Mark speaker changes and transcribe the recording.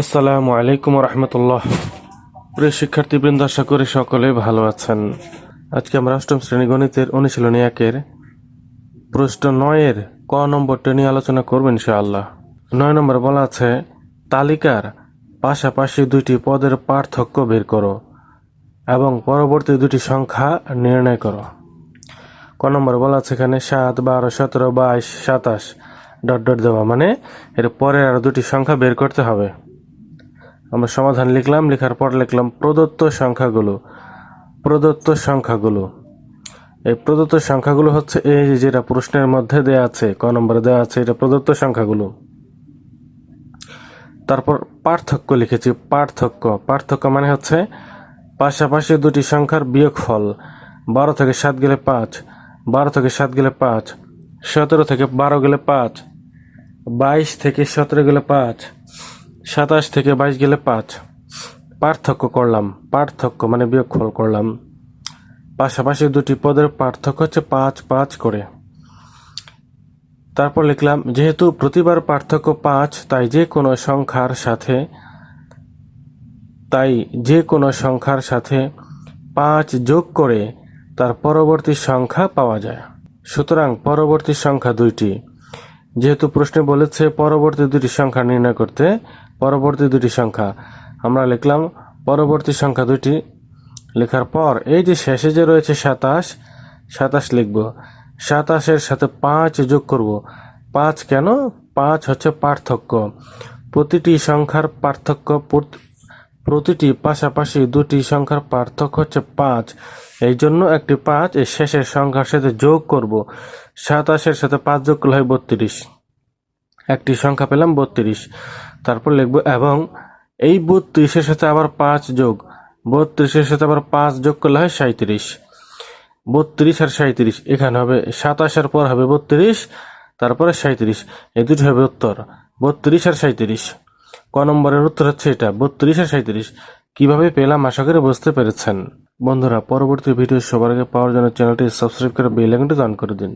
Speaker 1: আসসালামু আলাইকুম রহমতুল্লাহ। প্রিয় শিক্ষার্থীবৃন্দ, আশা করি সকলে ভালো আছেন। আজকে আমরা অষ্টম শ্রেণী গণিতের অনুশীলনী একের প্রশ্ন 9-এর ক নম্বরটা নিয়ে আলোচনা করব ইনশাআল্লাহ। 9 নম্বর বলা আছে, তালিকার পাশাপাশি দুইটি পদের পার্থক্য বের করো এবং পরবর্তী দুটি সংখ্যা নির্ণয় করো। ক নম্বর বলা আছে এখানে 7, 12, 17, 22, 27 ডট ডট দেওয়া, মানে এর পরে আরো দুটি সংখ্যা বের করতে হবে। আমরা সমাধান লিখলাম, লেখার পর লিখলাম প্রদত্ত সংখ্যাগুলো। এই প্রদত্ত সংখ্যাগুলো হচ্ছে এই যেটা প্রশ্নের মধ্যে দেয়া আছে, ক নম্বরে দেওয়া আছে, এটা প্রদত্ত সংখ্যাগুলো। তারপর পার্থক্য লিখেছি। পার্থক্য মানে হচ্ছে পাশাপাশি দুটি সংখ্যার বিয়োগফল। 12 থেকে 7 গেলে 5, 12 থেকে 7 গেলে 5, 17 থেকে 12 গেলে 5, 22 থেকে 17 গেলে 5, 27 থেকে 22 গেলে 5। পার্থক্য মানে বিয়োগফল করলাম। পাশাপাশি দুটি পদের পার্থক্য হচ্ছে 5 5 করে। তারপর লিখলাম, যেহেতু প্রতিবার পার্থক্য 5, তাই যে কোনো সংখ্যার সাথে 5 যোগ করে তার পরবর্তী সংখ্যা পাওয়া যায়। সুতরাং পরবর্তী সংখ্যা দুইটি। যেহেতু প্রশ্নে বলেছে পরবর্তী দুটি সংখ্যা নির্ণয় করতে, পরবর্তী দুটি সংখ্যা আমরা লিখলাম পরবর্তী সংখ্যা দুটি। লেখার পর এই যে শেষে যে রয়েছে 27 লিখব। 27-এর সাথে 5 যোগ করব। 5 কেন? 5 হচ্ছে পার্থক্য। প্রতিটি সংখ্যার পার্থক্য, প্রতিটি পাশাপাশি দুটি সংখ্যার পার্থক্য হচ্ছে 5। এই জন্য একটি 5 এই শেষের সংখ্যার সাথে যোগ করব। 27-এর সাথে 5 যোগ করলে হয় 32। একটি সংখ্যা পেলাম 32। তারপর লিখব, এবং এই 32-এর সাথে আবার 5 যোগ, 32-এর সাথে আবার 5 যোগ করলে হয় 37। 32 আর 37 এখানে হবে 27-এর পর হবে 32, তারপরে 37। এই দুটো হবে উত্তর, 32 আর 37। ক নম্বরের উত্তর হচ্ছে এটা, 32 আর 37। কিভাবে পেলাম আশা করি বুঝতে পেরেছেন। বন্ধুরা, পরবর্তী ভিডিও সবার আগে পাওয়ার জন্য চ্যানেলটি সাবস্ক্রাইব করে বেল আইকনটি অন করে দিন।